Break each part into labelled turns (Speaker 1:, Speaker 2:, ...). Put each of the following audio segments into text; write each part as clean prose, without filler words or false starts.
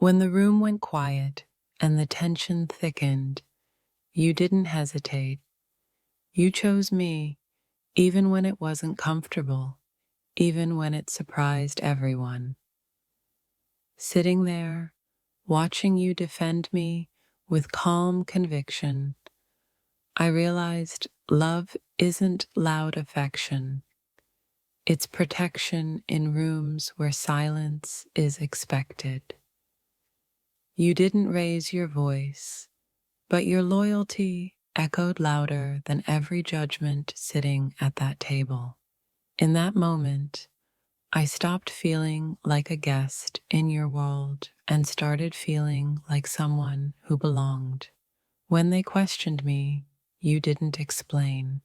Speaker 1: When the room went quiet and the tension thickened, you didn't hesitate. You chose me, even when it wasn't comfortable, even when it surprised everyone. Sitting there, watching you defend me with calm conviction, I realized love isn't loud affection. It's protection in rooms where silence is expected. You didn't raise your voice, but your loyalty echoed louder than every judgment sitting at that table. In that moment, I stopped feeling like a guest in your world and started feeling like someone who belonged. When they questioned me, you didn't explain.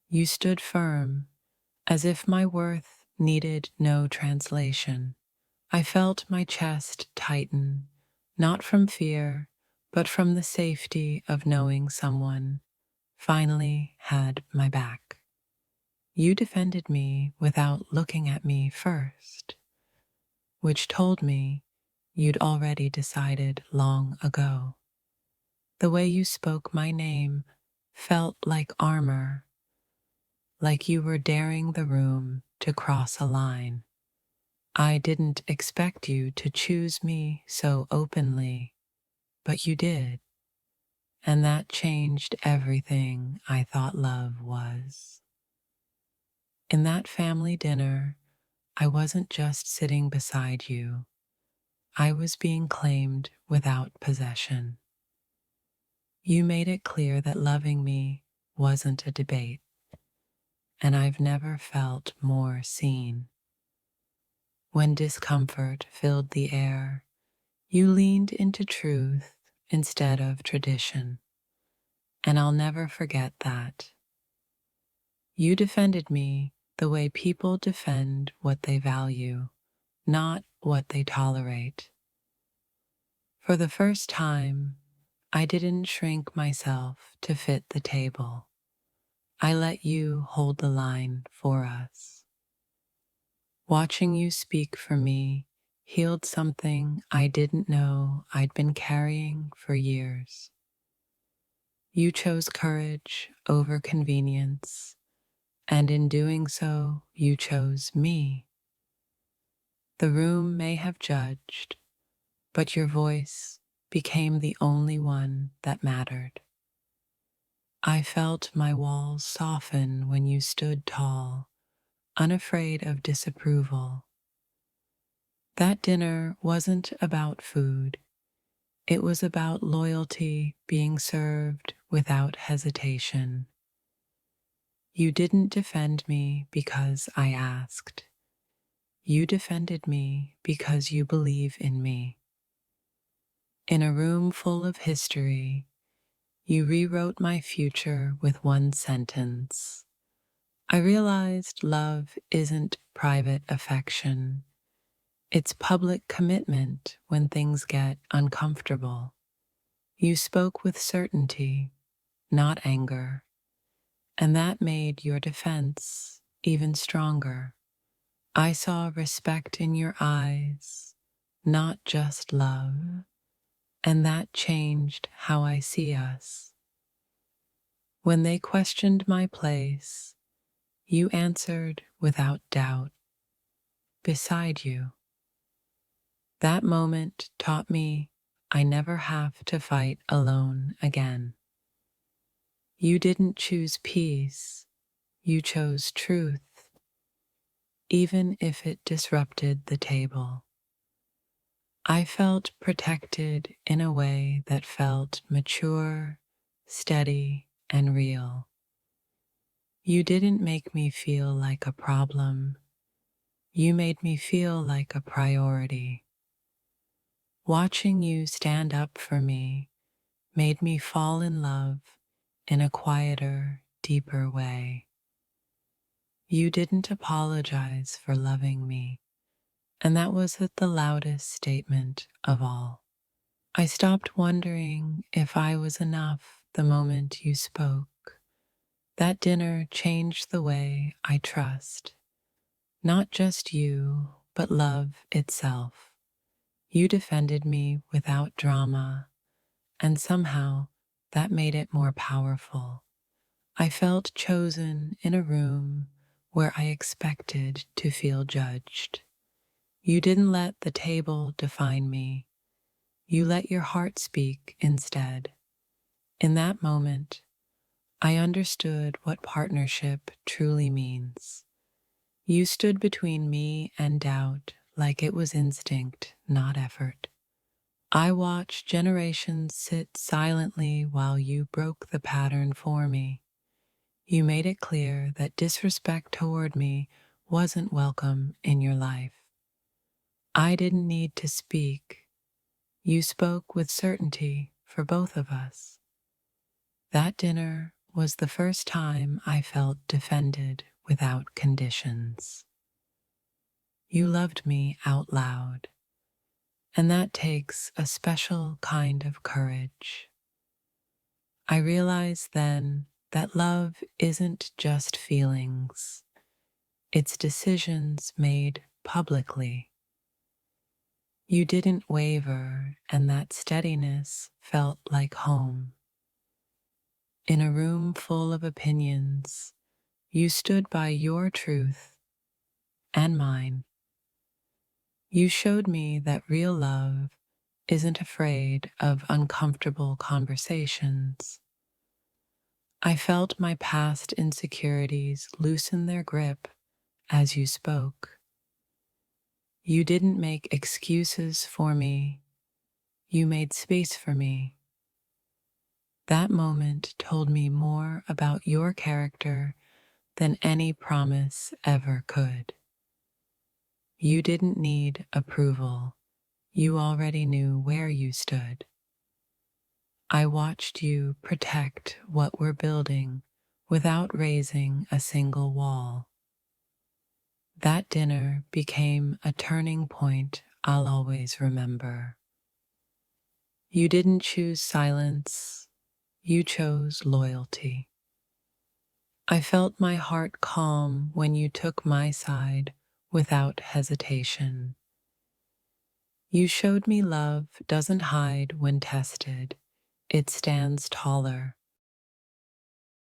Speaker 1: You stood firm, as if my worth needed no translation. I felt my chest tighten, not from fear, but from the safety of knowing someone finally had my back. You defended me without looking at me first, which told me you'd already decided long ago. The way you spoke my name felt like armor, like you were daring the room to cross a line. I didn't expect you to choose me so openly, but you did, and that changed everything I thought love was. In that family dinner, I wasn't just sitting beside you, I was being claimed without possession. You made it clear that loving me wasn't a debate, and I've never felt more seen. When discomfort filled the air, you leaned into truth instead of tradition, and I'll never forget that. You defended me the way people defend what they value, not what they tolerate. For the first time, I didn't shrink myself to fit the table. I let you hold the line for us. Watching you speak for me healed something I didn't know I'd been carrying for years. You chose courage over convenience, and in doing so, you chose me. The room may have judged, but your voice became the only one that mattered. I felt my walls soften when you stood tall, unafraid of disapproval. That dinner wasn't about food. It was about loyalty being served without hesitation. You didn't defend me because I asked. You defended me because you believe in me. In a room full of history, you rewrote my future with one sentence. I realized love isn't private affection. It's public commitment when things get uncomfortable. You spoke with certainty, not anger, and that made your defense even stronger. I saw respect in your eyes, not just love, and that changed how I see us. When they questioned my place, you answered without doubt, beside you. That moment taught me I never have to fight alone again. You didn't choose peace, you chose truth, even if it disrupted the table. I felt protected in a way that felt mature, steady, and real. You didn't make me feel like a problem. You made me feel like a priority. Watching you stand up for me made me fall in love in a quieter, deeper way. You didn't apologize for loving me, and that was the loudest statement of all. I stopped wondering if I was enough the moment you spoke. That dinner changed the way I trust, not just you, but love itself. You defended me without drama, and somehow that made it more powerful. I felt chosen in a room where I expected to feel judged. You didn't let the table define me. You let your heart speak instead. In that moment, I understood what partnership truly means. You stood between me and doubt like it was instinct, not effort. I watched generations sit silently while you broke the pattern for me. You made it clear that disrespect toward me wasn't welcome in your life. I didn't need to speak. You spoke with certainty for both of us. That dinner was the first time I felt defended without conditions. You loved me out loud, and that takes a special kind of courage. I realized then that love isn't just feelings, it's decisions made publicly. You didn't waver, and that steadiness felt like home. In a room full of opinions, you stood by your truth and mine. You showed me that real love isn't afraid of uncomfortable conversations. I felt my past insecurities loosen their grip as you spoke. You didn't make excuses for me, you made space for me. That moment told me more about your character than any promise ever could. You didn't need approval. You already knew where you stood. I watched you protect what we're building without raising a single wall. That dinner became a turning point I'll always remember. You didn't choose silence, you chose loyalty. I felt my heart calm when you took my side without hesitation. You showed me love doesn't hide when tested, it stands taller.